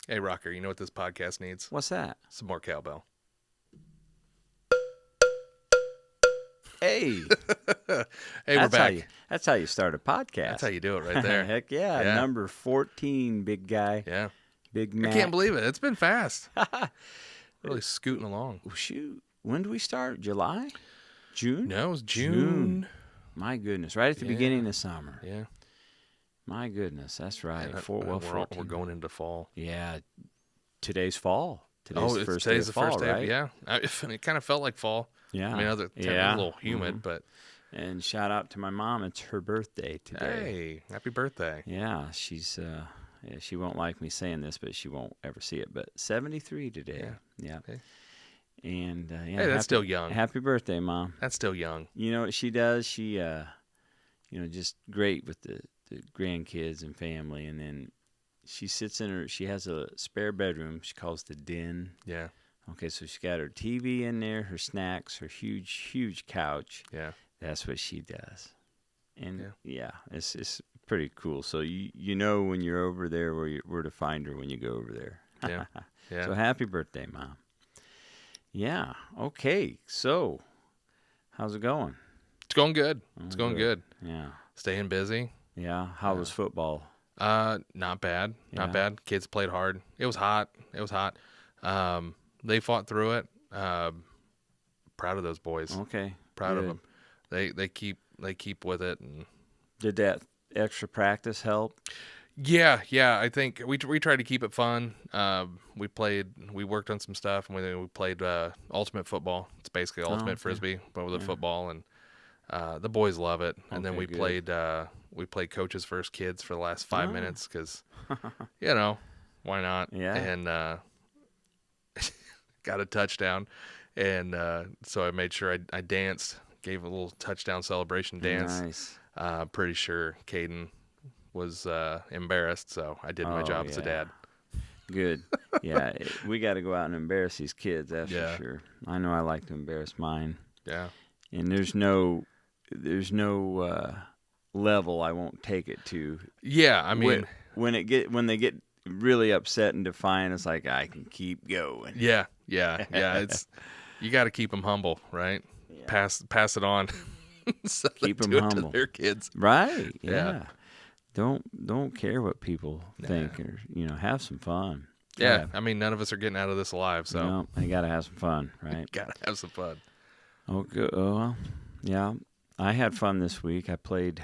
Hey, Rocker, you know what this podcast needs? What's that? Some more cowbell. Hey, Hey, we're back. That's how you start a podcast. That's how you do it right there. Heck yeah. Yeah. Number 14, big guy. Yeah. Big I Mac. can't believe it. It's been fast. Really scooting along. Shoot. When do we start? July? June? No, it was June. My goodness. Right at the beginning of summer. Yeah. My goodness. That's right. And we're going into fall. Yeah. Today's fall. Today's the first today's day the of fall, first day. right? Yeah. It kind of felt like fall. Yeah. I mean, it was a little humid, but. And shout out to my mom. It's her birthday today. Hey, happy birthday. Yeah, she's she won't like me saying this, but she won't ever see it. But 73 today. Yeah. Okay. And hey, that's still young. Happy birthday, Mom. That's still young. You know what she does? She just great with the grandkids and family, and then she sits in she has a spare bedroom she calls the den. Yeah. Okay, so she's got her TV in there, her snacks, her huge couch. Yeah. That's what she does. And it's pretty cool. So you know when you're over there where to find her when you go over there. Yeah. Yeah. So happy birthday, Mom. Yeah. Okay. So how's it going? It's going good. It's going good. Yeah. Staying busy. Yeah. How was football? Not bad. Yeah. Not bad. Kids played hard. It was hot. They fought through it. Proud of those boys. Okay. Proud of Good. them. They keep with it. And Did that extra practice help? yeah. I think we tried to keep it fun. We worked on some stuff, and we played ultimate football. It's basically ultimate frisbee, but with a football, and the boys love it. And then we played Coach's First Kids for the last 5 minutes because why not? Yeah. And got a touchdown, and so I made sure I danced, gave a little touchdown celebration dance. Nice. Pretty sure Caden was embarrassed, so I did my job as a dad. Good. Yeah, we got to go out and embarrass these kids, that's Yeah. for sure. I know I like to embarrass mine. Yeah. And there's no level I won't take it to. Yeah, I mean, when they get really upset and defiant, it's like I can keep going. yeah. It's you got to keep them humble, right? Yeah. Pass it on. So Keep they 'em do it humble. to their kids. Right. Yeah. Yeah. Don't care what people think, or have some fun. Yeah, I mean, none of us are getting out of this alive, so I got to have some fun, right? gotta have some fun. Okay. Well, yeah. I had fun this week. I played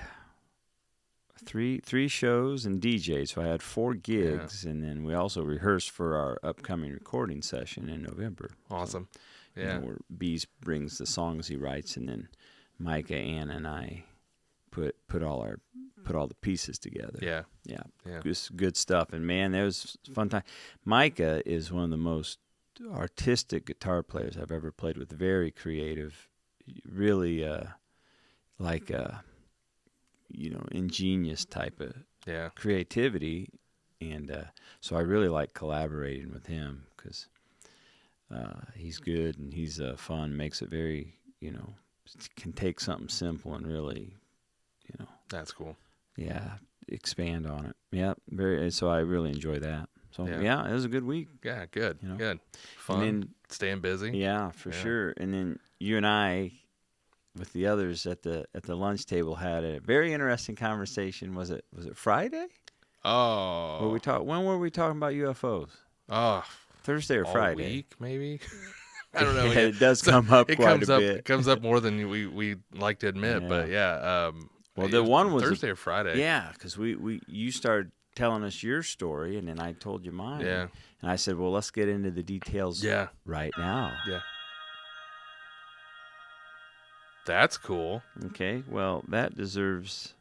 three shows and DJed, so I had 4 gigs, and then we also rehearsed for our upcoming recording session in November. Awesome. So, Yeah. where Beast brings the songs he writes, and then Micah, Anna, and I put all the pieces together. Yeah. Yeah. Good stuff. And man, that was a fun time. Micah is one of the most artistic guitar players I've ever played with. Very creative, really ingenious type of creativity. And so I really like collaborating with him because he's good and he's fun, makes it very, can take something simple and really, That's cool. yeah, expand on it. Yeah, so I really enjoy that. So yeah, it was a good week. Yeah, good. Good. Fun. And then, staying busy. yeah, for sure. And then you and I, with the others at the lunch table, had a very interesting conversation. Was it Friday? Oh. When were we talking about UFOs? Oh. Thursday or all Friday? week, maybe. I don't know. Yeah, it does come up quite a bit. It comes up more than we like to admit, but yeah. Well, the one was Thursday or Friday. Yeah, because you started telling us your story, and then I told you mine. Yeah. And I said, well, let's get into the details right now. Yeah. That's cool. Okay, well, that deserves...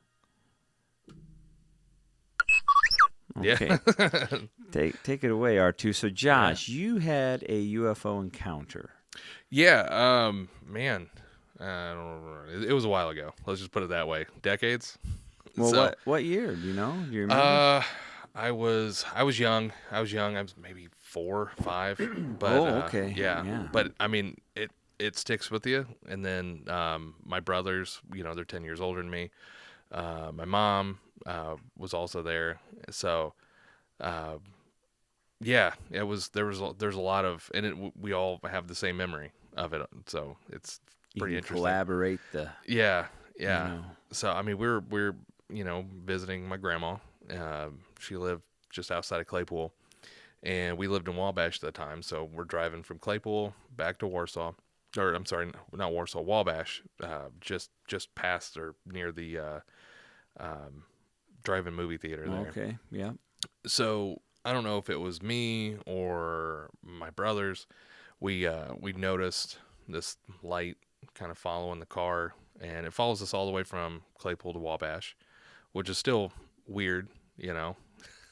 Okay. Yeah. Take it away, R2. So, Josh, you had a UFO encounter. Yeah, man. I don't remember. It was a while ago. Let's just put it that way. Decades. Well, So, what year? Do you know? Do you remember? I was young. I was maybe 4, 5. But okay. Yeah. But I mean, it sticks with you. And then my brothers, they're 10 years older than me. My mom was also there. So Yeah, there's a lot of, and we all have the same memory of it, so it's pretty interesting. Collaborate the. Yeah. So I mean, we're visiting my grandma. She lived just outside of Claypool, and we lived in Wabash at the time. So we're driving from Claypool back to Warsaw, or I'm sorry, not Warsaw, Wabash, just past or near the drive-in movie theater there. Okay, yeah. So I don't know if it was me or my brothers. We noticed this light kind of following the car, and it follows us all the way from Claypool to Wabash, which is still weird,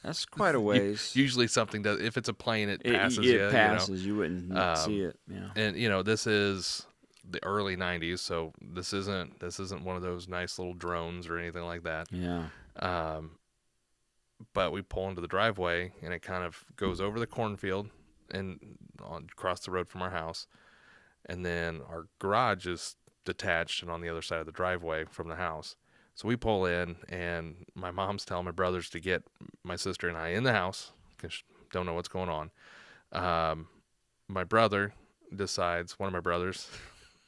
That's quite a ways. Usually something does. If it's a plane, it passes you. It passes. You wouldn't see it. Yeah. And this is the early '90s, so this isn't one of those nice little drones or anything like that. Yeah. But we pull into the driveway, and it kind of goes over the cornfield and across the road from our house, and then our garage is detached and on the other side of the driveway from the house. So we pull in, and my mom's telling my brothers to get my sister and I in the house because don't know what's going on. My brother decides, one of my brothers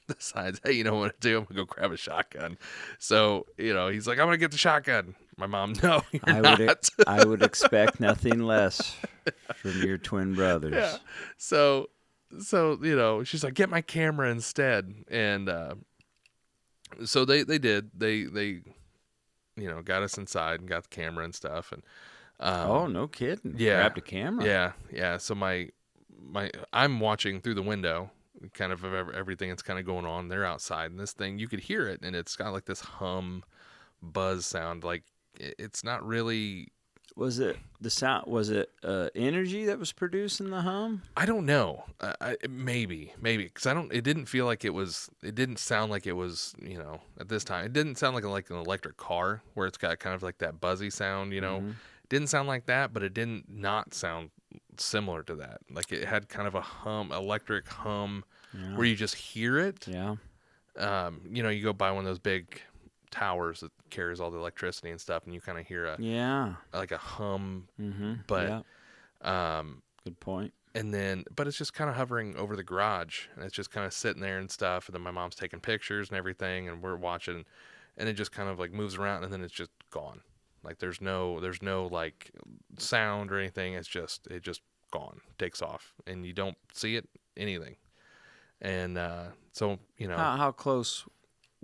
decides, hey, you know what to do? I'm going to go grab a shotgun. So, he's like, I'm going to get the shotgun. My mom, no, you're not. I would expect nothing less from your twin brothers. Yeah. So, she's like, get my camera instead. And so they did. They got us inside and got the camera and stuff. And oh, no kidding. Yeah. Grabbed a camera. Yeah. So I'm watching through the window, kind of everything that's kind of going on. They're outside, and this thing, you could hear it, and it's got like this hum, buzz sound. Like it's not really. Was it the sound? Was it energy that was producing the hum? I don't know. Maybe because It didn't feel like it was. It didn't sound like it was. At this time, it didn't sound like an electric car where it's got kind of like that buzzy sound. Mm-hmm. It didn't sound like that, but it didn't not sound similar to that. Like it had kind of a electric hum, where you just hear it. Yeah. You go by one of those big towers that carries all the electricity and stuff, and you kind of hear a hum. Mm-hmm. But good point. And then, but it's just kind of hovering over the garage, and it's just kind of sitting there and stuff. And then my mom's taking pictures and everything, and we're watching, and it just kind of like moves around, and then it's just gone. Like there's no like sound or anything. It just gone, takes off, and you don't see anything. And so how close.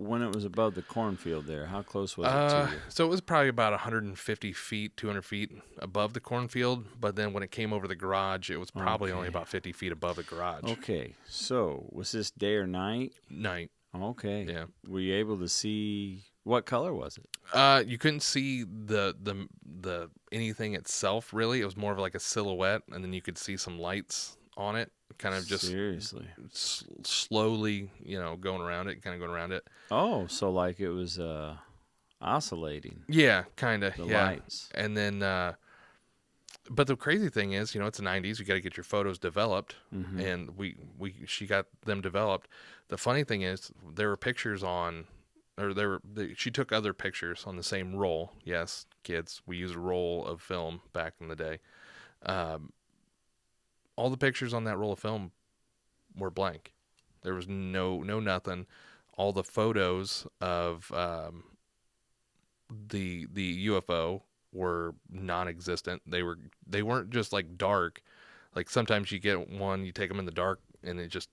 When it was above the cornfield there, how close was it to you? So it was probably about 150 feet, 200 feet above the cornfield. But then when it came over the garage, it was probably only about 50 feet above the garage. Okay. So was this day or night? Night. Okay. Yeah. Were you able to see, what color was it? You couldn't see the anything itself, really. It was more of like a silhouette, and then you could see some lights on it. Kind of just seriously slowly, going around it. Oh, so like it was oscillating. Yeah, kind of. The yeah. lights. And then, but the crazy thing is, it's the '90s. You got to get your photos developed, and she got them developed. The funny thing is, there were pictures she took other pictures on the same roll. Yes, kids, we use a roll of film back in the day. All the pictures on that roll of film were blank. There was no nothing. All the photos of the UFO were non-existent. They weren't just like dark. Like sometimes you get one, you take them in the dark, and it just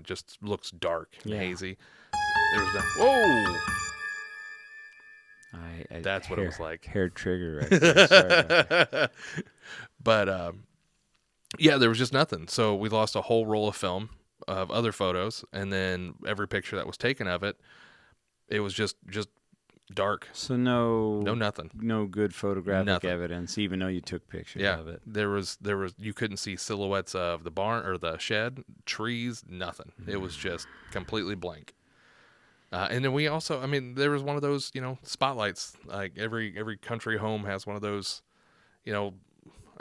just looks dark and hazy. There was whoa. That's what it was like. Hair trigger right there. Sorry about that. But yeah, there was just nothing. So we lost a whole roll of film of other photos, and then every picture that was taken of it, it was just dark. So no nothing. No good photographic evidence, even though you took pictures of it. There was you couldn't see silhouettes of the barn or the shed, trees, nothing. It was just completely blank. And then we also, there was one of those, spotlights. Like every country home has one of those,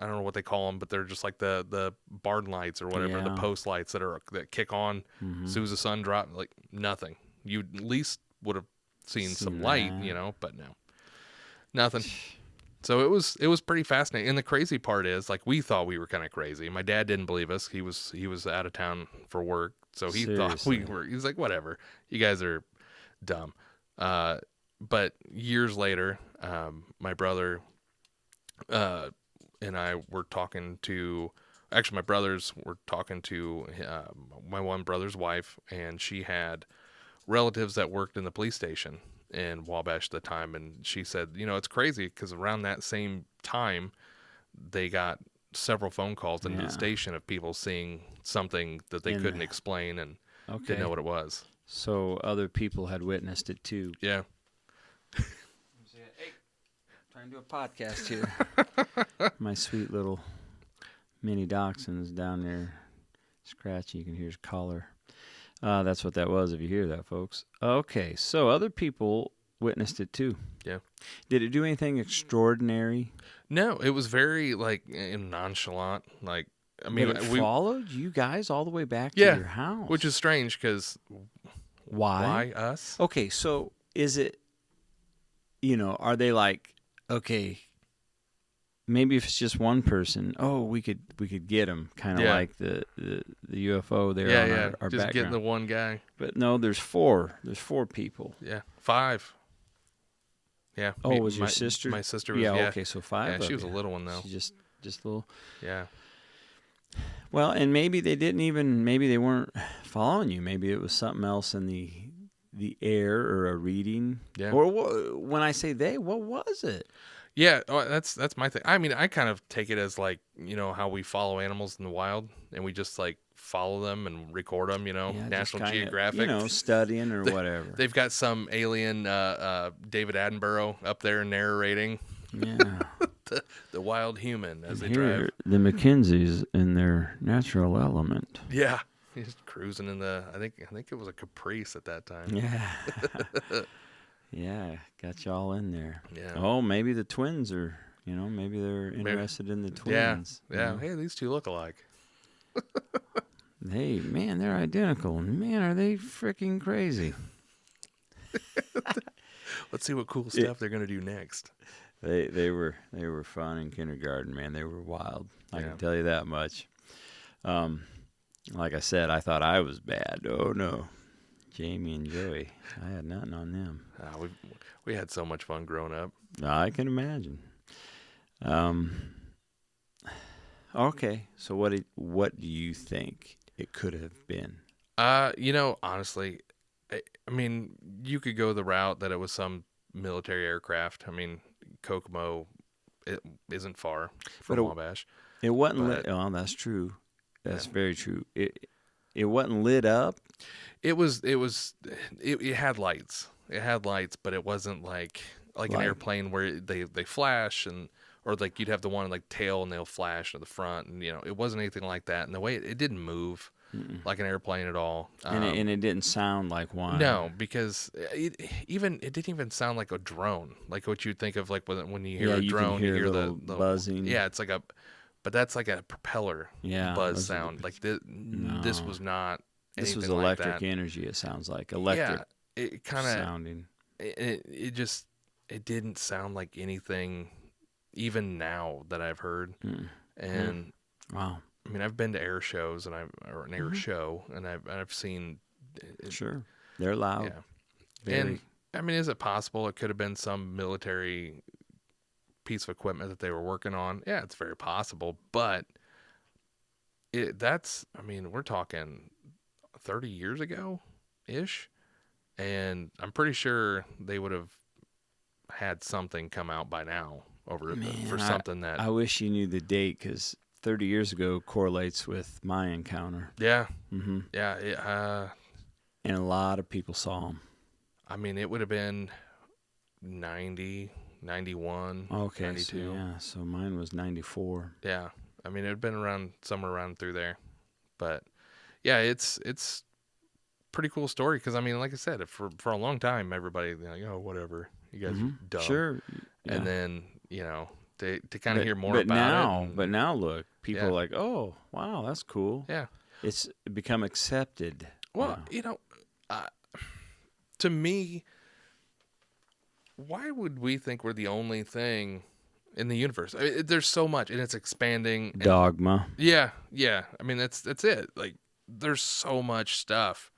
I don't know what they call them, but they're just like the barn lights or whatever, the post lights that kick on as soon as the sun drops. Like nothing. You at least would have seen some light, but no, nothing. So it was pretty fascinating. And the crazy part is, like, we thought we were kind of crazy. My dad didn't believe us. He was out of town for work, so he thought we were. He's like, whatever, you guys are dumb. But years later, my brother and I were talking to. Actually, my brothers were talking to my one brother's wife, and she had relatives that worked in the police station in Wabash at the time, and she said, it's crazy because around that same time, they got several phone calls into the station of people seeing something that they couldn't explain and didn't know what it was. So other people had witnessed it too. Yeah. Hey, trying to do a podcast here. My sweet little mini dachshund's down there scratching. You can hear his collar. That's what that was, if you hear that, folks. Okay, so other people witnessed it too. Yeah. Did it do anything extraordinary? No, it was very, like, nonchalant. Like, I mean, but we followed you guys all the way back to your house. Which is strange because why us? Okay, so is it, are they like, okay, maybe if it's just one person, we could get him, kind of like the UFO there on our just background. Getting the one guy. But no, there's four. There's four people. Yeah, 5. Yeah. Oh, was your sister? My sister was. Yeah. Okay, so 5. Yeah, she was a little one though. She just little. Yeah. Well, and maybe they weren't following you. Maybe it was something else in the air or a reading. Yeah. Or when I say they, what was it? Yeah, that's my thing. I mean, I kind of take it as like, how we follow animals in the wild and we just like follow them and record them, National Geographic. Studying or whatever. They've got some alien David Attenborough up there narrating. Yeah. the wild human as they drive. drive. The Mackenzies in their natural element. Yeah. He's cruising in I think it was a Caprice at that time. Yeah. Yeah, got y'all in there. Yeah. Oh, maybe the twins are, maybe they're interested in the twins. Yeah. Hey, these two look alike. Hey, man, they're identical. Man, are they freaking crazy. Let's see what cool stuff they're going to do next. They were fun in kindergarten, man. They were wild. I can tell you that much. Like I said, I thought I was bad. Oh, no. Jamie and Joey, I had nothing on them. We had so much fun growing up. I can imagine. Okay, so what do you think it could have been? Honestly, I mean, you could go the route that it was some military aircraft. I mean, Kokomo, it isn't far from Wabash. It wasn't lit. Oh, that's true. That's very true. It wasn't lit up. It had lights. It had lights, but it wasn't like an airplane where they flash or like you'd have the one like tail and they'll flash to the front, and it wasn't anything like that. And the way it didn't move like an airplane at all, and it didn't sound like one. No, because it didn't even sound like a drone, like what you'd think of like when you hear a drone, you hear the buzzing. Yeah, it's like but that's like a propeller buzz sound. Like this was not. This was electric like energy. It sounds like electric. Yeah, it kind of sounding. It didn't sound like anything, even now that I've heard. And wow, I mean, I've been to air shows or an air show, and I've seen. Sure, they're loud. Yeah, very. And I mean, is it possible it could have been some military piece of equipment that they were working on? Yeah, it's very possible, but we're talking 30 years ago ish, and I'm pretty sure they would have had something come out by now for something that I wish you knew the date, because 30 years ago correlates with my encounter. Yeah. Yeah. And a lot of people saw them. I mean, it would have been 90, 91, okay, 92. So mine was 94. Yeah. I mean, it would have been somewhere around through there. But yeah, it's pretty cool story, because I mean, like I said, for a long time, everybody whatever, you guys are dumb. Sure. Yeah. And then to kind of hear more about it. But now look, people are like, oh wow, that's cool. Yeah, it's become accepted. Well, to me, why would we think we're the only thing in the universe. There's so much, and it's expanding. Dogma. Yeah. I mean, that's it. Like, there's so much stuff,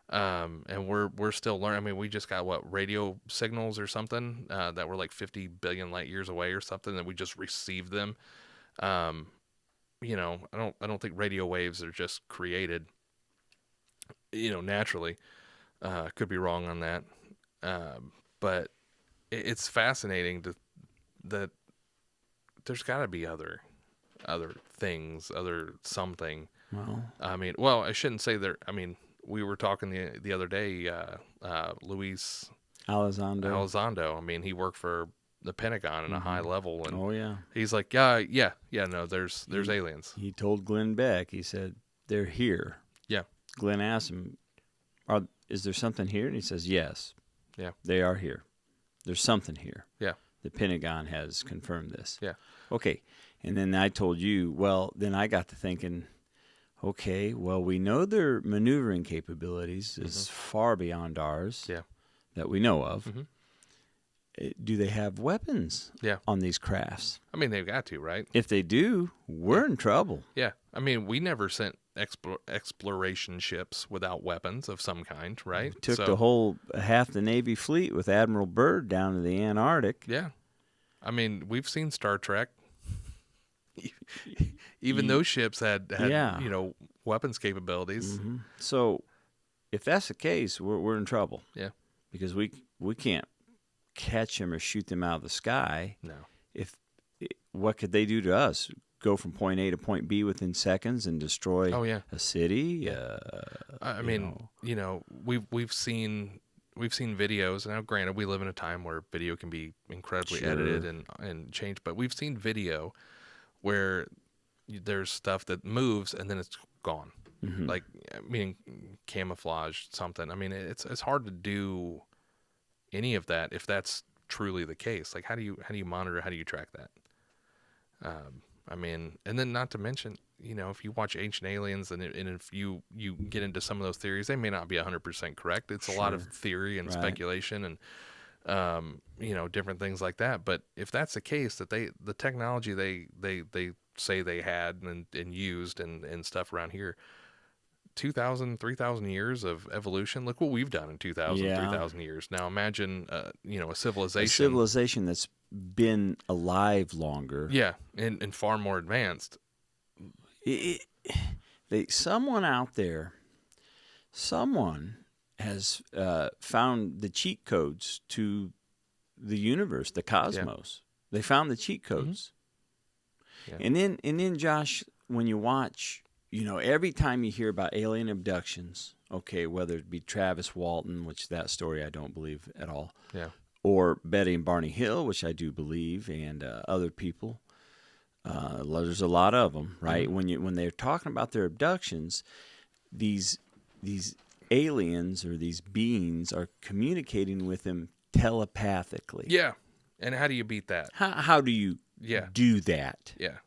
and we're still learning. I mean, we just got radio signals or something that were like 50 billion light years away or something, that we just received them. You know, I don't think radio waves are just created, you know, naturally. Could be wrong on that, but it's fascinating that there's got to be other things, other something. Well, I mean, well, I shouldn't say there. I mean, we were talking the other day. Luis Elizondo. I mean, he worked for the Pentagon in a high level, and he's like, yeah. No, there's aliens. He told Glenn Beck. He said they're here. Yeah. Glenn asked him, "Is there something here?" And he says, "Yes. Yeah. They are here. There's something here." Yeah. The Pentagon has confirmed this. Yeah. Okay. And then I told you, well, then I got to thinking, okay, well, we know their maneuvering capabilities is far beyond ours that we know of. Mm-hmm. Do they have weapons on these crafts? I mean, they've got to, right? If they do, we're in trouble. Yeah. I mean, we never sent exploration ships without weapons of some kind, right? We took the whole half the Navy fleet with Admiral Byrd down to the Antarctic. Yeah. I mean, we've seen Star Trek. Even those ships had you know, weapons capabilities. Mm-hmm. So if that's the case, we're in trouble. Yeah. Because we can't catch them or shoot them out of the sky. No. What could they do to us? Go from point A to point B within seconds and destroy a city? I mean, you know, we've seen videos. Now, granted, we live in a time where video can be incredibly edited and changed, but we've seen video where there's stuff that moves and then it's gone. Mm-hmm. Like, meaning camouflage something. I mean, it's hard to do any of that if that's truly the case. Like, how do you monitor? How do you track that? I mean, and then not to mention, you know, if you watch Ancient Aliens and if you get into some of those theories, they may not be 100% correct. It's a lot of theory and speculation and, you know, different things like that. But if that's the case, that the technology they say they had and used and stuff around here, 2,000, 3,000 years of evolution. Look what we've done in 2,000, 3,000 years. Now imagine, you know, a civilization that's been alive longer. Yeah, and far more advanced. Someone out there, has found the cheat codes to the universe, the cosmos. Yeah. They found the cheat codes. Mm-hmm. Yeah. And then, Josh, when you watch, you know, every time you hear about alien abductions, okay, whether it be Travis Walton, which that story I don't believe at all. Yeah. Or Betty and Barney Hill, which I do believe, and other people. There's a lot of them, right? Mm-hmm. When they're talking about their abductions, these aliens or these beings are communicating with them telepathically. Yeah, and how do you beat that? How do you do that? Yeah,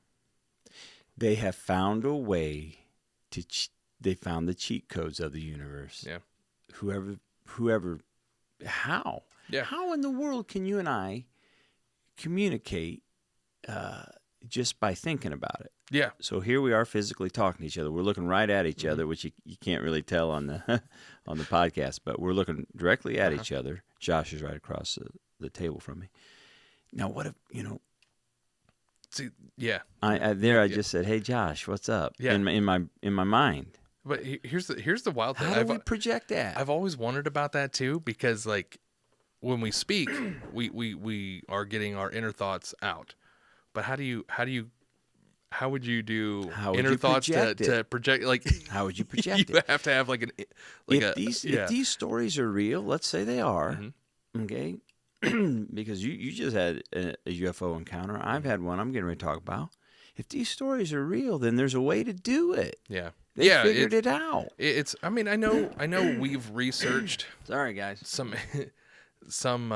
they have found a way to. They found the cheat codes of the universe. Yeah, whoever, how? Yeah. How in the world can you and I communicate just by thinking about it? Yeah. So here we are physically talking to each other. We're looking right at each other, which you can't really tell on the on the podcast, but we're looking directly at each other. Josh is right across the table from me. Now, what if, you know? See, yeah. I just said, "Hey, Josh, what's up?" Yeah. In my mind. But here's the wild thing. How do we project that? I've always wondered about that too, because like, when we speak, we are getting our inner thoughts out. But how would you do inner thoughts to project? Like, how would you project you have to have like if these stories are real, let's say they are, okay? Because you just had a UFO encounter. I've had one I'm getting ready to talk about. If these stories are real, then there's a way to do it. Yeah. They figured it out. I mean, I know we've researched. Sorry, guys. Some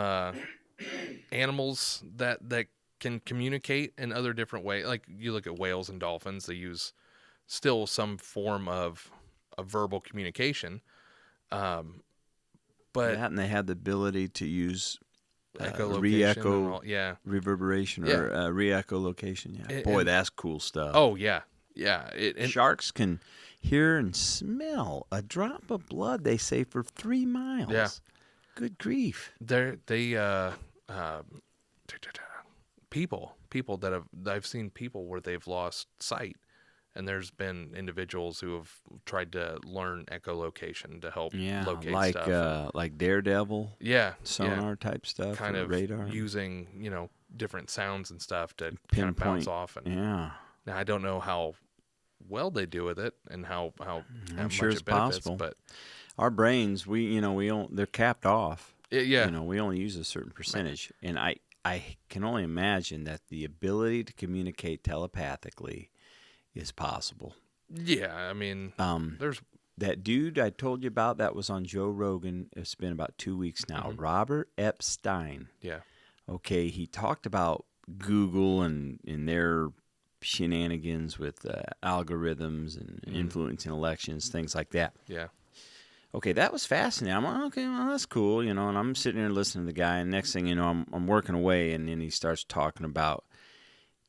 animals that can communicate in other different ways. Like, you look at whales and dolphins, they use still some form of verbal communication. But and they have the ability to use echolocation, reverberation, or re-echolocation. Yeah, boy, that's cool stuff. Oh yeah, yeah. Sharks can hear and smell a drop of blood. They say for 3 miles. Yeah. Good grief. People that I've seen people where they've lost sight, and there's been individuals who have tried to learn echolocation to help locate stuff. Like Daredevil, sonar type stuff, kind of radar, using different sounds and stuff to pinpoint. kind of bounce off. And now I don't know how well they do with it and how I'm sure much it's it benefits, possible. but our brains, they're capped off. Yeah. We only use a certain percentage, and I can only imagine that the ability to communicate telepathically is possible. Yeah, I mean, there's that dude I told you about that was on Joe Rogan. It's been about 2 weeks now. Robert Epstein. Yeah. Okay, he talked about Google and their shenanigans with algorithms and influencing elections, things like that. Yeah. Okay, that was fascinating. I'm like, okay, well, that's cool, and I'm sitting there listening to the guy, and next thing you know, I'm working away, and then he starts talking about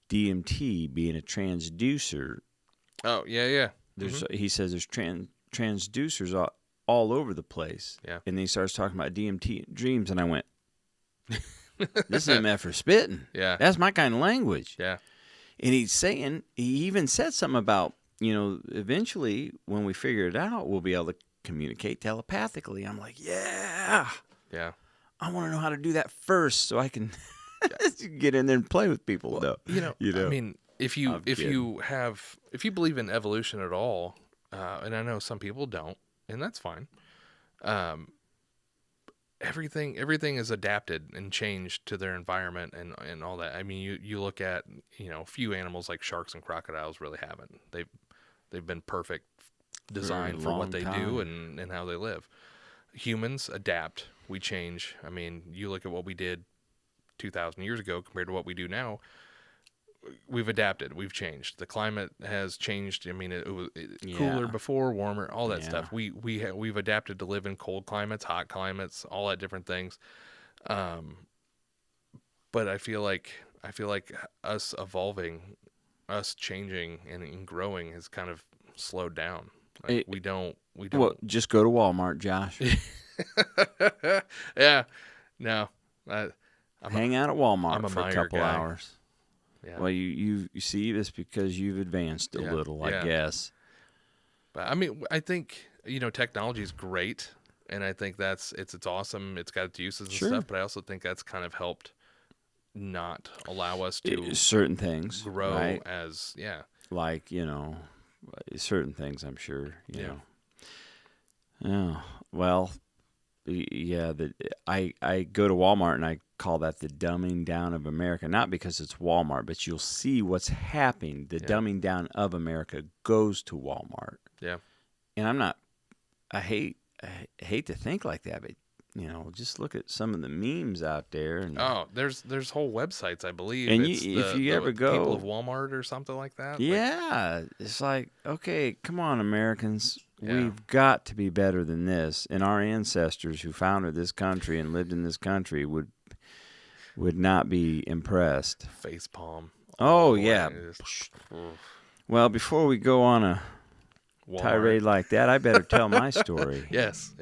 DMT being a transducer. Oh, yeah. He says there's transducers all over the place. Yeah. And then he starts talking about DMT dreams, and I went, this is MF for spitting. Yeah. That's my kind of language. Yeah. And he even said something about, eventually when we figure it out, we'll be able to communicate telepathically. I'm like, yeah. I want to know how to do that first so I can get in there and play with people. Well, I mean, if you believe in evolution at all, and I know some people don't, and that's fine. Everything is adapted and changed to their environment and all that. I mean, you look at a few animals like sharks and crocodiles really haven't. They've been perfect designed for what they do and how they live. Humans adapt. We change. I mean, you look at what we did 2,000 years ago compared to what we do now. We've adapted. We've changed. The climate has changed. I mean, it was cooler before, warmer, all that stuff. We've adapted to live in cold climates, hot climates, all that different things. But I feel like us evolving, us changing and growing has kind of slowed down. Like we don't. Well, just go to Walmart, Josh. Yeah. No. Hang out at Walmart for a couple guy. hours. Yeah. Well, you see this because you've advanced a little, I guess. But I mean, I think technology is great, and I think it's awesome. It's got its uses and stuff. But I also think that's kind of helped not allow us to certain things grow as like certain things. I'm sure you know. Yeah. Well. Yeah, I go to Walmart and I call that the dumbing down of America. Not because it's Walmart, but you'll see what's happening. The dumbing down of America goes to Walmart. Yeah, and I hate to think like that, but just look at some of the memes out there. And, there's whole websites, I believe. And if you ever go, People of Walmart or something like that. Yeah, it's like, okay, come on, Americans. We've got to be better than this. And our ancestors who founded this country and lived in this country would not be impressed. Facepalm. Oh, yeah. Well, before we go on a tirade like that, I better tell my story. Yes.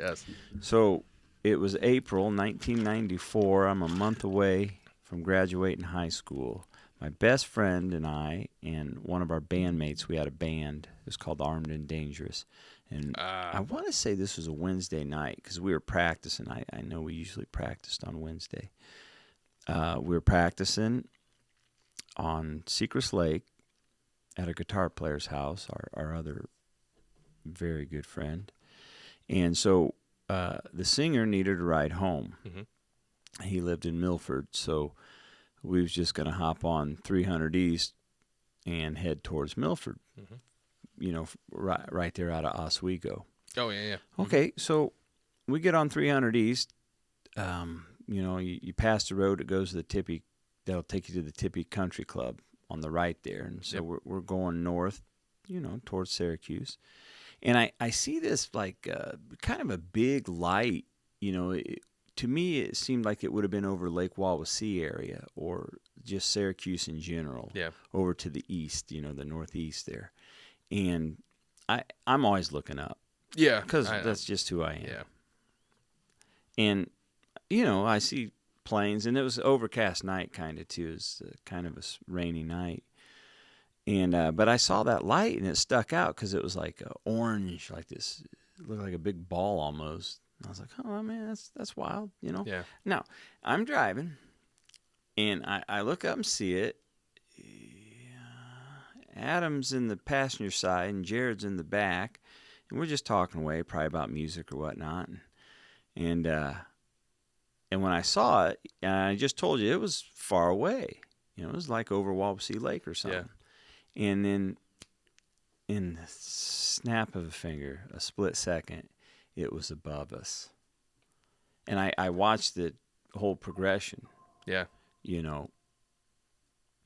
So it was April 1994. I'm a month away from graduating high school. My best friend and I and one of our bandmates, we had a band. It was called Armed and Dangerous. And I want to say this was a Wednesday night because we were practicing. I know we usually practiced on Wednesday. We were practicing on Secrets Lake at a guitar player's house, our other very good friend. And so the singer needed a ride home. Mm-hmm. He lived in Milford, so we was just going to hop on 300 East and head towards Milford. Mm-hmm. Right there out of Oswego. Oh, yeah. Okay, so we get on 300 East. You pass the road that goes to the Tippy. That'll take you to the Tippy Country Club on the right there. And so we're going north, towards Syracuse. And I see this like kind of a big light, to me, it seemed like it would have been over Lake Wawasee area or just Syracuse in general. Yeah. Over to the east, the northeast there. And I'm always looking up. Yeah. Because that's just who I am. Yeah. And, I see planes, and it was overcast night kind of too. It was kind of a rainy night. And but I saw that light, and it stuck out because it was like orange, like this. It looked like a big ball almost. And I was like, oh, man, that's wild, Yeah. Now, I'm driving, and I look up and see it. Adam's in the passenger side, and Jared's in the back. And we're just talking away, probably about music or whatnot. And when I saw it, I just told you, it was far away. It was like over Wawasee Lake or something. Yeah. And then in the snap of a finger, a split second, it was above us. And I watched the whole progression. Yeah.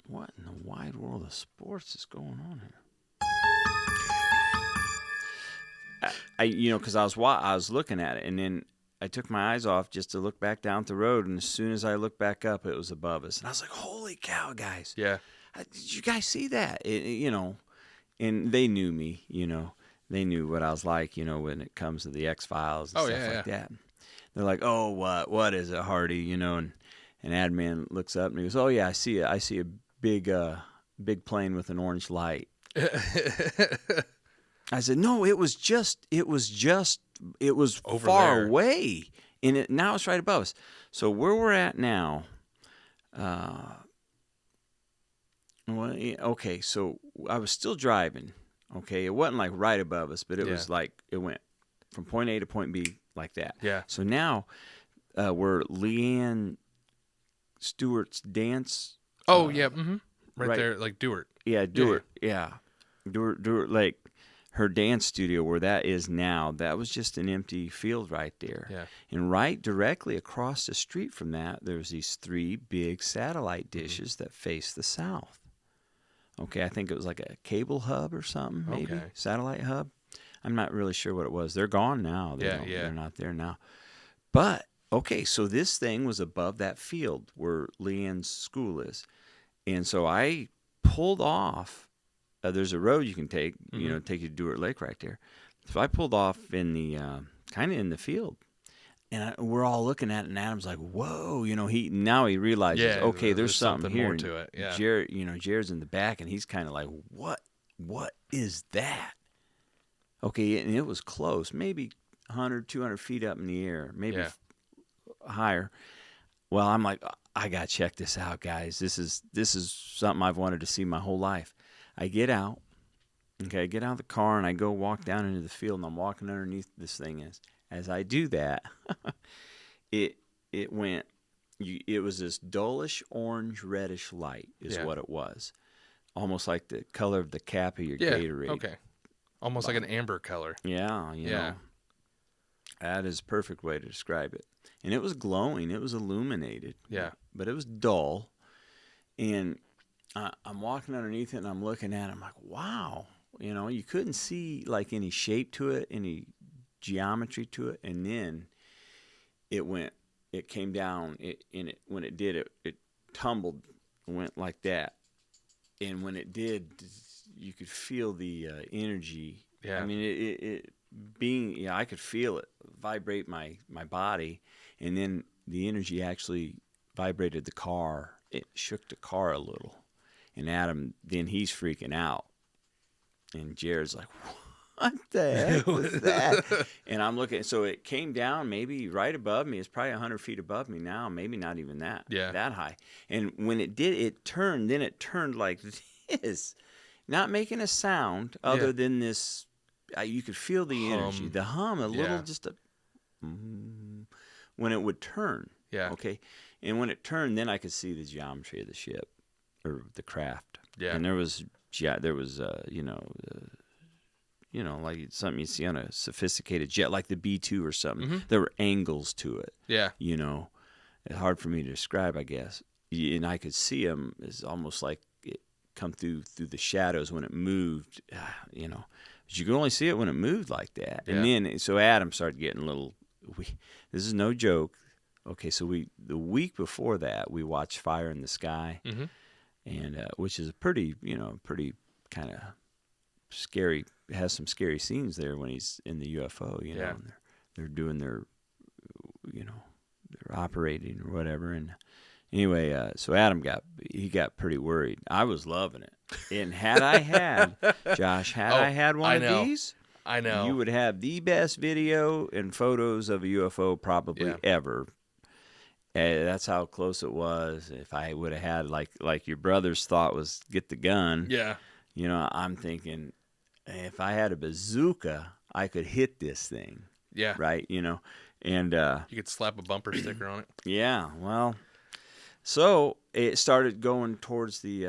What in the wide world of sports is going on here? Because I was looking at it, and then I took my eyes off just to look back down the road, and as soon as I looked back up, it was above us, and I was like, "Holy cow, guys! Yeah, did you guys see that?" And they knew me, they knew what I was like, when it comes to the X-Files and stuff like that. They're like, "Oh, what is it, Hardy?" And Adman looks up and he goes, "Oh yeah, I see it. I see a big plane with an orange light." I said, "No, it was over far there. Away, and now it's right above us." So where we're at now, okay, so I was still driving. Okay, it wasn't like right above us, but it was like it went from point A to point B like that. Yeah. So now we're Leanne Stewart's dance. Oh yeah, right there, like Dewart. Yeah, Dewart. Yeah. Dewart Lake. Her dance studio, where that is now, that was just an empty field right there. Yeah. And right directly across the street from that, there's these 3 big satellite dishes that face the south. Okay, I think it was like a cable hub or something, maybe. Okay. Satellite hub. I'm not really sure what it was. They're gone now. They're not there now. But, okay, so this thing was above that field where Leanne's school is. And so I pulled off. There's a road you can take, take you to Dewart Lake right there. So I pulled off in the kind of in the field, and we're all looking at it. And Adam's like, "Whoa!" He realizes, okay, there's something here more to it. Yeah. Jared, Jared's in the back, and he's kind of like, "What is that?" Okay, and it was close, maybe 100, 200 feet up in the air, maybe higher. Well, I'm like, I gotta check this out, guys. This is something I've wanted to see my whole life. I get out, I get out of the car, and I go walk down into the field, and I'm walking underneath this thing. As I do that, it was this dullish orange reddish light is what it was, almost like the color of the cap of your Gatorade. Okay, almost like an amber color. Yeah, you know, that is a perfect way to describe it. And it was glowing, it was illuminated. Yeah, but it was dull, and I'm walking underneath it, and I'm looking at it. I'm like, wow. You couldn't see like any shape to it, any geometry to it. And then it came down, when it did, it tumbled, went like that. And when it did, you could feel the energy. Yeah. I mean, I could feel it vibrate my body. And then the energy actually vibrated the car. It shook the car a little. And Adam, then he's freaking out. And Jared's like, what the heck was that? And I'm looking. So it came down maybe right above me. It's probably 100 feet above me now. Maybe not even that high. And when it did, it turned. Then it turned like this. Not making a sound other than this. You could feel the energy. The hum, a little, just a... when it would turn. Yeah. Okay. And when it turned, then I could see the geometry of the ship. Or the craft. Yeah. And there was like something you see on a sophisticated jet, like the B-2 or something. Mm-hmm. There were angles to it. Yeah. It's hard for me to describe, I guess. And I could see them. It's almost like it come through the shadows when it moved. But you could only see it when it moved like that. And then, so Adam started getting a little. This is no joke. okay, so the week before that, we watched Fire in the Sky, and which is a pretty kind of scary. It has some scary scenes there when he's in the UFO, you know, and they're doing their, they're operating or whatever. And anyway, so Adam got pretty worried. I was loving it. And had I had, Josh, I had one of these, I know, you would have the best video and photos of a UFO probably ever. That's how close it was. If I would have had like your brother's thought was get the gun. Yeah. You know, I'm thinking if I had a bazooka, I could hit this thing. Yeah. Right. You know, and you could slap a bumper sticker on it. Yeah. Well, so it started going towards the.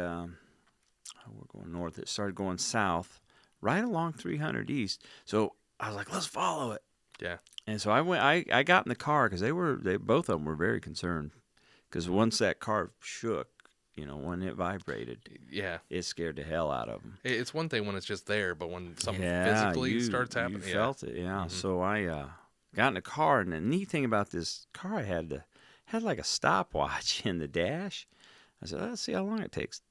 We're going north. It started going south, right along 300 East. So I was like, let's follow it. Yeah. And so I went. I got in the car because both of them were very concerned because once that car shook, you know, when it vibrated, it scared the hell out of them. It's one thing when it's just there, but when something physically starts happening, you felt it. Yeah. Mm-hmm. So I got in the car, and the neat thing about this car, I had like a stopwatch in the dash. I said, let's see how long it takes.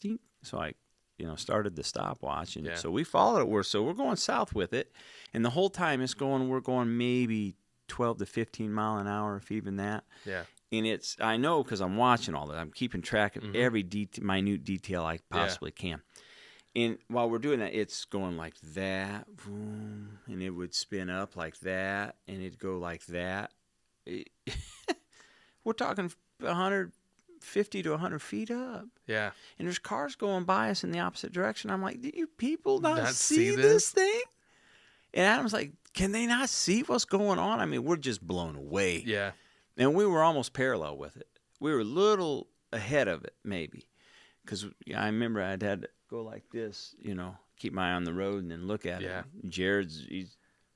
So I started the stopwatch, and so we followed it. We're going south with it, and the whole time we're going maybe 12 to 15 mile an hour, if even that. Yeah. And I know because I'm watching all that. I'm keeping track of every minute detail I possibly can. And while we're doing that, it's going like that, boom, and it would spin up like that, and it'd go like that. We're talking 150 to 100 feet up. Yeah. And there's cars going by us in the opposite direction. I'm like, do you people not see this thing? And Adam's like, can they not see what's going on? I mean, we're just blown away. Yeah. And we were almost parallel with it. We were a little ahead of it, maybe. Because I remember I'd had to go like this, keep my eye on the road and then look at it. Jared's,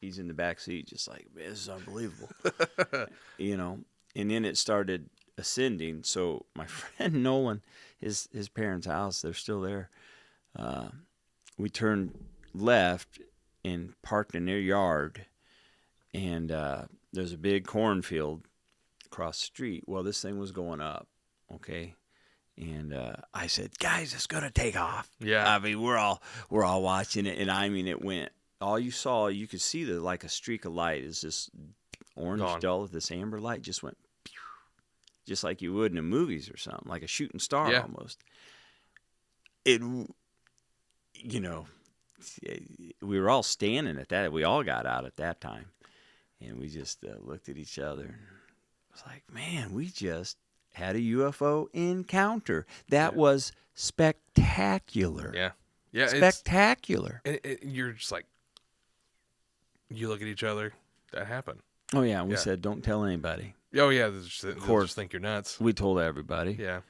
he's in the back seat just like, man, this is unbelievable. And then it started ascending. So my friend Nolan, his parents' house, they're still there. We turned left and parked in their yard. And there's a big cornfield across the street. Well, this thing was going up, okay? And I said, guys, it's going to take off. Yeah. I mean, we're all watching it, and I mean, it went. All you saw, you could see like a streak of light is this orange dull, this amber light just went, pew, just like you would in the movies or something, like a shooting star almost. We were all standing at that. We all got out at that time, and we just looked at each other. And it was like, man, we just had a UFO encounter. That was spectacular. Yeah. Yeah. Spectacular. You're just like, you look at each other, that happened. Oh, yeah. And we said, don't tell anybody. Oh, yeah. Of course. Just think you're nuts. We told everybody. Yeah.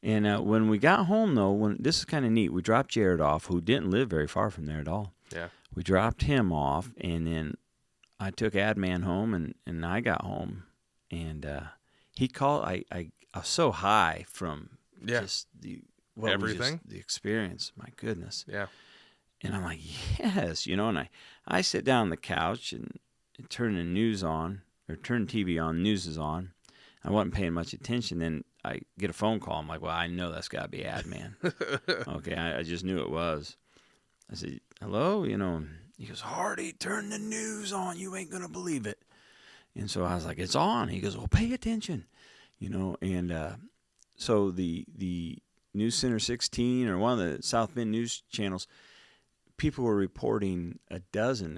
And when we got home, though, this is kind of neat. We dropped Jared off, who didn't live very far from there at all. Yeah. We dropped him off, and then I took Adman home, and I got home. And he called. I was so high from just everything, the experience. My goodness. Yeah. And I'm like, yes, and I sit down on the couch and turn the news on, or turn TV on. News is on. I wasn't paying much attention. Then I get a phone call. I'm like, well, I know that's got to be Adman. Okay, I just knew it was. I said, hello, He goes, Hardy, turn the news on. You ain't gonna believe it. And so I was like, it's on. He goes, well, pay attention, And so the News Center 16 or one of the South Bend news channels, people were reporting a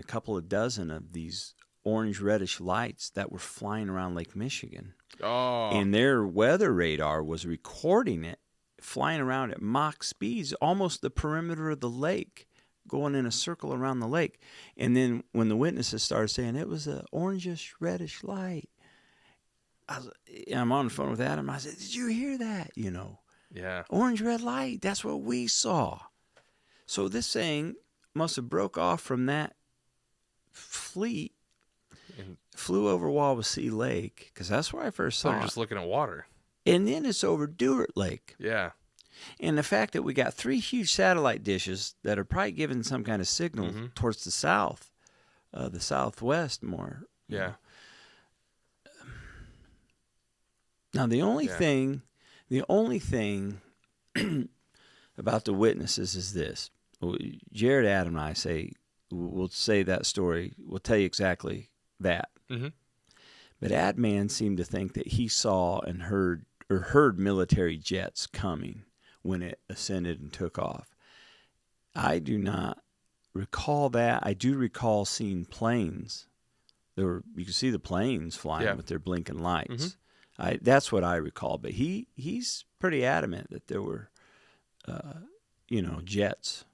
couple of dozen of these orange reddish lights that were flying around Lake Michigan. Oh. And their weather radar was recording it, flying around at Mach speeds, almost the perimeter of the lake, going in a circle around the lake. And then when the witnesses started saying it was an orangish reddish light, I'm on the phone with Adam. I said, did you hear that? Yeah. Orange red light. That's what we saw. So this thing must have broke off from that fleet, flew over Wawasee Lake, because that's where I first saw it. Just looking at water. And then it's over Dewart Lake. Yeah. And the fact that we got 3 huge satellite dishes that are probably giving some kind of signal towards the south, the southwest more. Yeah. Now the only thing about the witnesses is this. Jared, Adam, and I we'll say that story. We'll tell you exactly that. Mm-hmm. But Adman seemed to think that he saw and heard military jets coming when it ascended and took off. I do not recall that. I do recall seeing planes. You could see the planes flying with their blinking lights. Mm-hmm. That's what I recall. But he's pretty adamant that there were, jets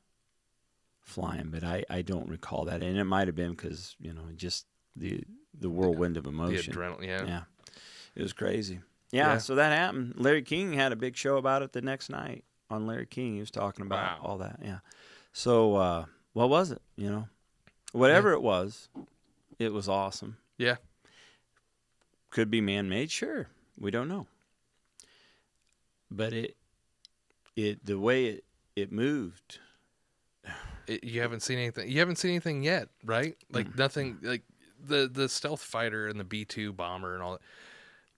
flying. But I don't recall that, and it might have been because just the whirlwind of emotion. The adrenaline, yeah. It was crazy. Yeah, so that happened. Larry King had a big show about it the next night on Larry King. He was talking about all that. Yeah. So what was it? Whatever it was awesome. Yeah. Could be man-made, sure. We don't know. But the way it moved. You haven't seen anything. You haven't seen anything yet, right? Like nothing. Like the stealth fighter and the B-2 bomber and all that.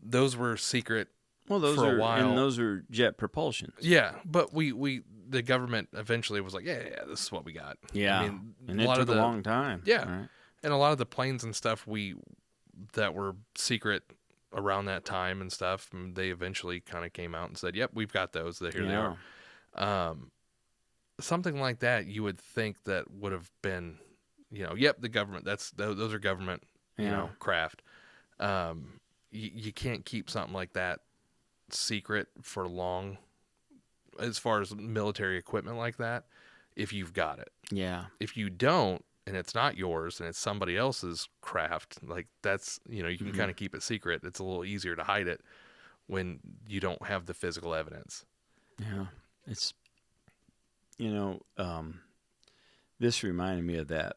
Those were secret. Well, those for are a while. And those are jet propulsions. Yeah, but the government eventually was like, yeah, this is what we got. Yeah, I mean, and it took a long time. Yeah, right? And a lot of the planes and stuff that were secret around that time and stuff, they eventually kind of came out and said, "Yep, we've got those. Here they are." Something like that, you would think that would have been, yep, the government. Those are government, craft. You can't keep something like that secret for long, as far as military equipment like that, if you've got it. Yeah. If you don't, and it's not yours, and it's somebody else's craft, like that's, you can kind of keep it secret. It's a little easier to hide it when you don't have the physical evidence. Yeah. It's, this reminded me of the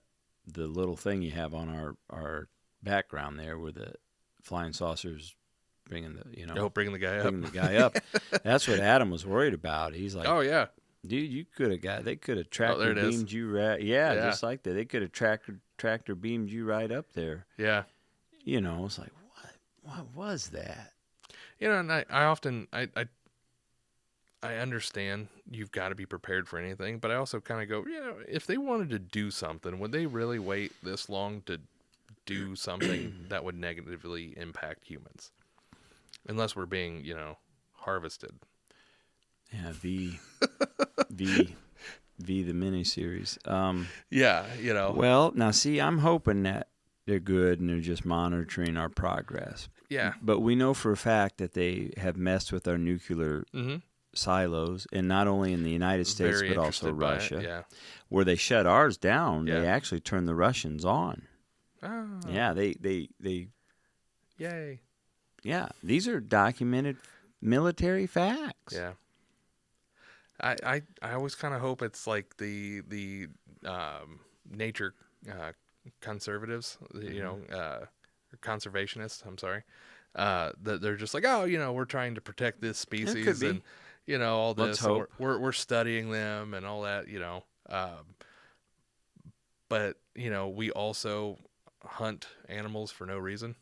little thing you have on our background there where the flying saucers bringing the guy up. That's what Adam was worried about. He's like, oh yeah, dude, they could have tractor beamed you right. Yeah, just like that. They could have tractor beamed you right up there. Yeah. It's like, what was that? And I often, I understand you've got to be prepared for anything, but I also kind of go, if they wanted to do something, would they really wait this long to do something that would negatively impact humans? Unless we're being, harvested. Yeah, V the miniseries. Yeah, Well, now see, I'm hoping that they're good and they're just monitoring our progress. Yeah. But we know for a fact that they have messed with our nuclear silos, and not only in the United States, but also Russia. Where they shut ours down, they actually turned the Russians on. Oh. Yeah, they Yay. Yeah, these are documented military facts. Yeah. I always kind of hope it's like the nature conservatives, conservationists, I'm sorry, that they're just like, we're trying to protect this species and, all this. We're studying them and all that, but, we also hunt animals for no reason.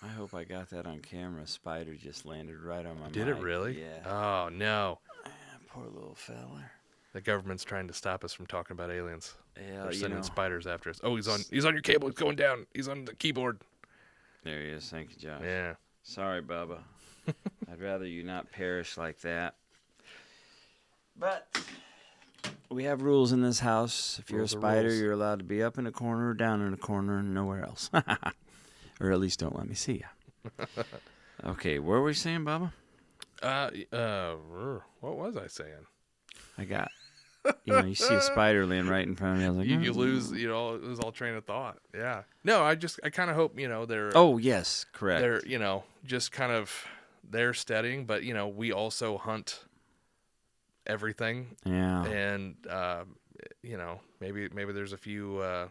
I hope I got that on camera. A spider just landed right on my mic. Did it really? Yeah. Oh, no. Poor little fella. The government's trying to stop us from talking about aliens. Yeah, they're sending spiders after us. Oh, he's on your cable. It's going down. He's on the keyboard. There he is. Thank you, Josh. Yeah. Sorry, Bubba. I'd rather you not perish like that. But we have rules in this house. If you're a spider, you're allowed to be up in a corner or down in a corner and nowhere else. Or at least don't let me see you. Okay, what were we saying, Bubba? What was I saying? I got, you see a spider land right in front of me. I was like, you lose, lose all train of thought. Yeah. No, I kind of hope, they're. Oh, yes, correct. They're, just kind of, they're studying, but, we also hunt everything. Yeah. And, maybe there's a few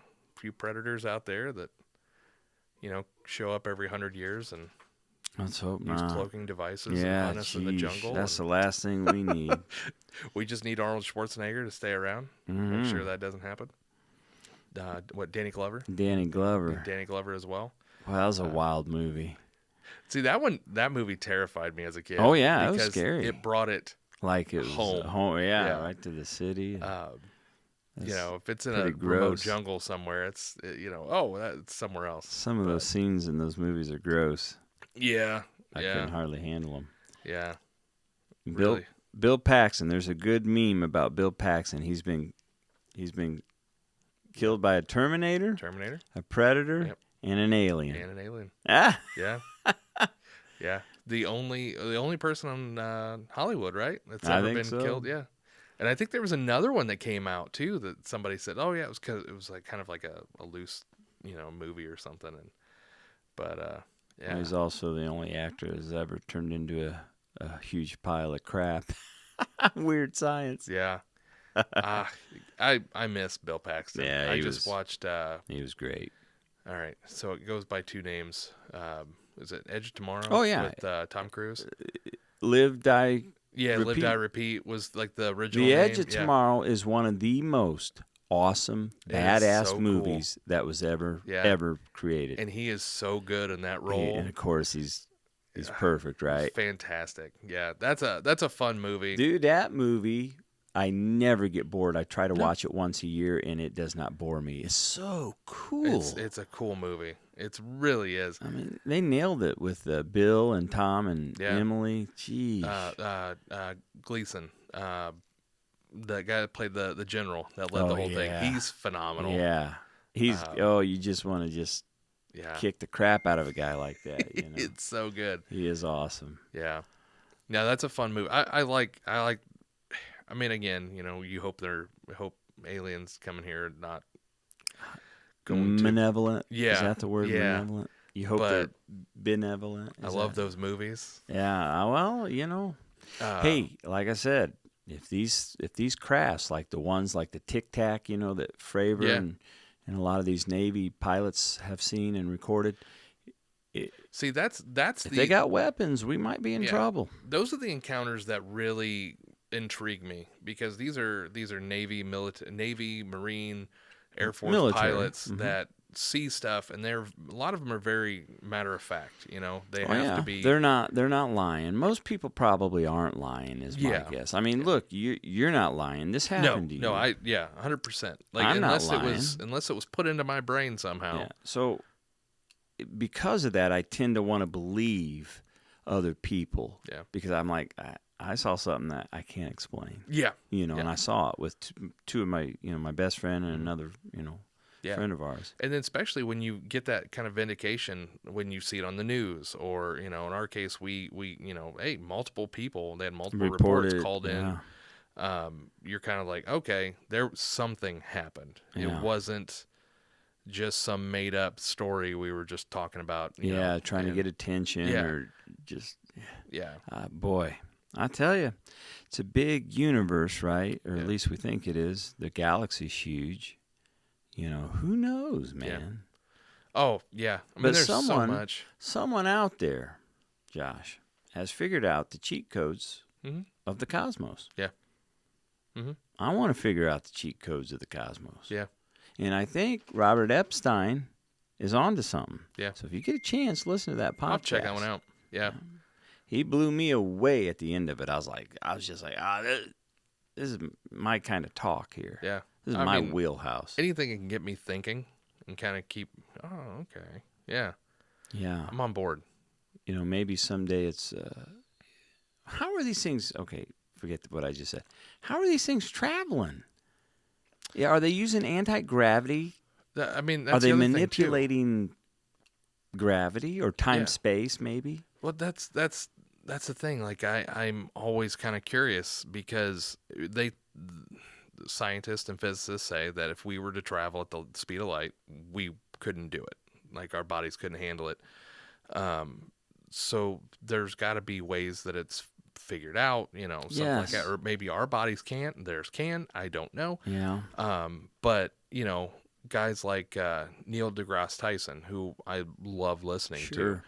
predators out there that, show up every 100 years and let's hope use not. Cloaking devices and hunt us in the jungle. That's the last thing we need. We just need Arnold Schwarzenegger to stay around. Make sure that doesn't happen. Danny Glover? Danny Glover. Danny Glover as well. Well, that was a wild movie. See, that movie terrified me as a kid. Oh yeah, it was because scary. It brought it like it was home. Yeah, right to the city. If it's in a gross. remote jungle somewhere, it's that's somewhere else. Some of those scenes in those movies are gross. Yeah, I couldn't hardly handle them. Yeah, really. Bill Paxton. There's a good meme about Bill Paxton. He's been killed by a Terminator, a Predator, and an alien. Ah, yeah, yeah. The only person on Hollywood, right? That's ever been killed. Yeah. And I think there was another one that came out too that somebody said, "Oh yeah, it was like kind of like a loose, movie or something." But he's also the only actor that's ever turned into a huge pile of crap. Weird science. Yeah. I miss Bill Paxton. Yeah, I just watched. He was great. All right, so it goes by two names. Is it Edge of Tomorrow? Oh yeah, with Tom Cruise. Live, Die. Yeah, Repeat. Live, Die, Repeat was like the original The name. Edge of Tomorrow is one of the most awesome, badass movies that was ever created. And he is so good in that role. And of course, he's perfect, right? Fantastic. Yeah, that's a fun movie. Dude, that movie, I never get bored. I try to watch it once a year, and it does not bore me. It's so cool. It's a cool movie. It really is. I mean, they nailed it with Bill and Tom and Emily. Jeez. Gleason, the guy that played the general that led the whole thing. He's phenomenal. Yeah. He's you just want to kick the crap out of a guy like that. It's so good. He is awesome. Yeah. Now that's a fun movie. I like. I mean, again, you hope aliens coming here not going malevolent. Yeah. Is that the word? Yeah. Malevolent. You hope they're benevolent. I love those movies. Yeah. Well, hey, like I said, if these crafts, like the ones like the Tic Tac, that Fravor and a lot of these Navy pilots have seen and recorded. See, that's if they got weapons, we might be in trouble. Those are the encounters that really intrigue me because these are Navy, Marine, Air Force pilots that see stuff, and a lot of them are very matter of fact. They have to be. They're not lying. Most people probably aren't lying, is my guess. I mean, look, you're not lying. This happened to you. No, 100%. Like I'm unless not lying. Unless it was put into my brain somehow. Yeah. So because of that, I tend to want to believe other people. Yeah. Because I'm like, I saw something that I can't explain. Yeah. And I saw it with two of my, my best friend and another, friend of ours. And then especially when you get that kind of vindication when you see it on the news or, in our case, we hey, multiple people, they had multiple reports called in. You're kind of like, okay, something happened. Yeah. It wasn't just some made up story we were just talking about. Trying to get attention or just. Yeah. Boy, I tell you, it's a big universe, right? Or at least we think it is. The galaxy's huge. Who knows, man? Yeah. Oh, yeah. I mean, but there's so much. Someone out there, Josh, has figured out the cheat codes of the cosmos. Yeah. I want to figure out the cheat codes of the cosmos. Yeah. And I think Robert Epstein is onto something. Yeah. So if you get a chance, listen to that podcast. I'll check that one out. Yeah. He blew me away at the end of it. I was just like, this is my kind of talk here. Yeah. This is my wheelhouse. Anything that can get me thinking and kind of keep, okay. Yeah. Yeah. I'm on board. Maybe someday it's, how are these things, okay, forget what I just said. How are these things traveling? Yeah, are they using anti-gravity? That's are they manipulating gravity or time-space, maybe? Well, that's the thing. Like, I'm always kind of curious because scientists and physicists say that if we were to travel at the speed of light, we couldn't do it. Like, our bodies couldn't handle it. So there's got to be ways that it's figured out, something like that. Or maybe our bodies can't, theirs can. I don't know. Yeah. But, guys like Neil deGrasse Tyson, who I love listening to,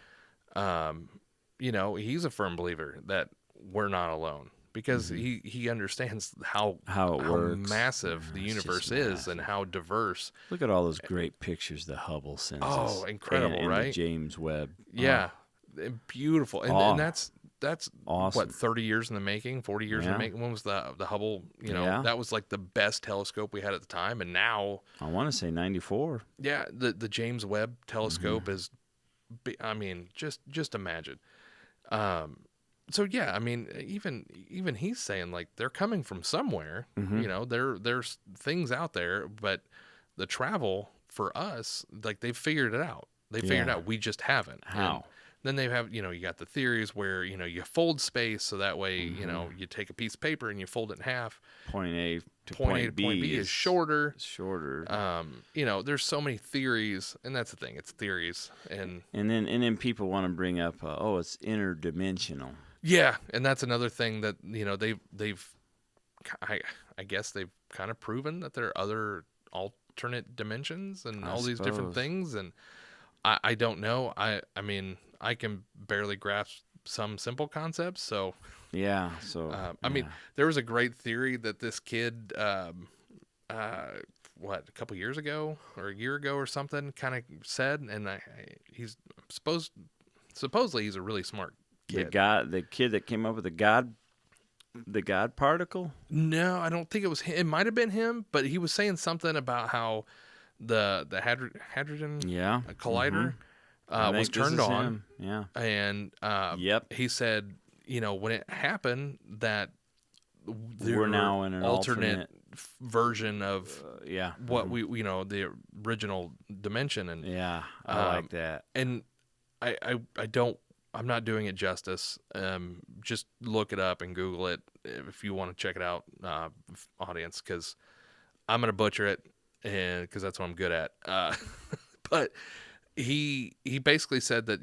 he's a firm believer that we're not alone. Because he understands how it works, massive the universe is, and how diverse. Look at all those great pictures the Hubble sends us. Oh, incredible, and right? The James Webb. Yeah, Beautiful, and that's awesome. What, 30 years in the making, 40 years in the making. When was the Hubble? That was like the best telescope we had at the time, and now I want to say 94. Yeah, the James Webb telescope is, I mean, just imagine. So yeah, I mean, even he's saying like they're coming from somewhere. There's things out there, but the travel for us, like they've figured it out. They figured it out. We just haven't. How? And then they have, you got the theories where, you fold space so that way, you take a piece of paper and you fold it in half. Point A to point B is shorter. There's so many theories, and that's the thing. It's theories, and then people want to bring up, it's interdimensional. Yeah, and that's another thing that I guess they've kind of proven that there are other alternate dimensions and all these different things, and I don't know. I mean, I can barely grasp some simple concepts, so yeah. I mean, there was a great theory that this kid, a couple years ago or a year ago or something, kind of said, and he's supposedly he's a really smart kid. The kid that came up with the God particle? No, I don't think it was him. It might have been him, but he was saying something about how the hadron collider was turned on. Him. Yeah. And he said, when it happened, that we're now in an alternate version of what we the original dimension. And I like that. And I'm not doing it justice. Just look it up and Google it if you want to check it out, audience, because I'm gonna butcher it, and because that's what I'm good at. But he basically said that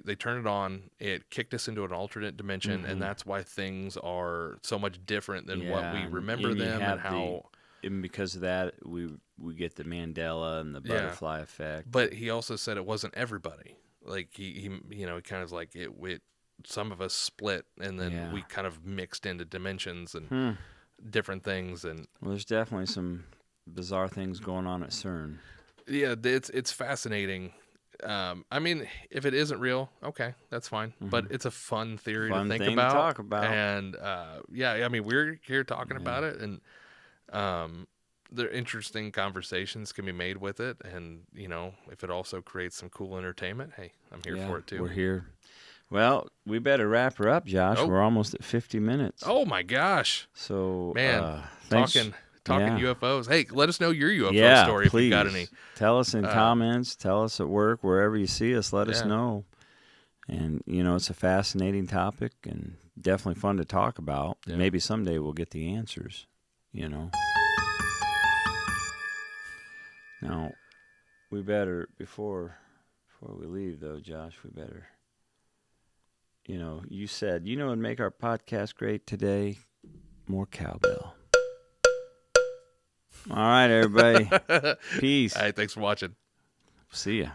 they turned it on, it kicked us into an alternate dimension, and that's why things are so much different than what we remember them, and how. And because of that, we get the Mandela and the butterfly effect. But he also said it wasn't everybody. Like he kind of like it. Some of us split, and then we kind of mixed into dimensions and different things. And there's definitely some bizarre things going on at CERN. Yeah, it's fascinating. I mean, if it isn't real, okay, that's fine. But it's a fun theory to think about. To talk about. And I mean, we're here talking about it, and there are interesting conversations can be made with it, and if it also creates some cool entertainment, hey, I'm here for it too. We're here. Well, we better wrap her up, Josh. We're almost at 50 minutes. Oh my gosh! So man, talking UFOs. Hey, let us know your UFO story please. If you got any. Tell us in comments. Tell us at work, wherever you see us. Let us know. And it's a fascinating topic and definitely fun to talk about. Yeah. Maybe someday we'll get the answers. Now, we better, before we leave, though, Josh, we better, you said, and make our podcast great today, more cowbell. All right, everybody. Peace. All right, thanks for watching. See ya.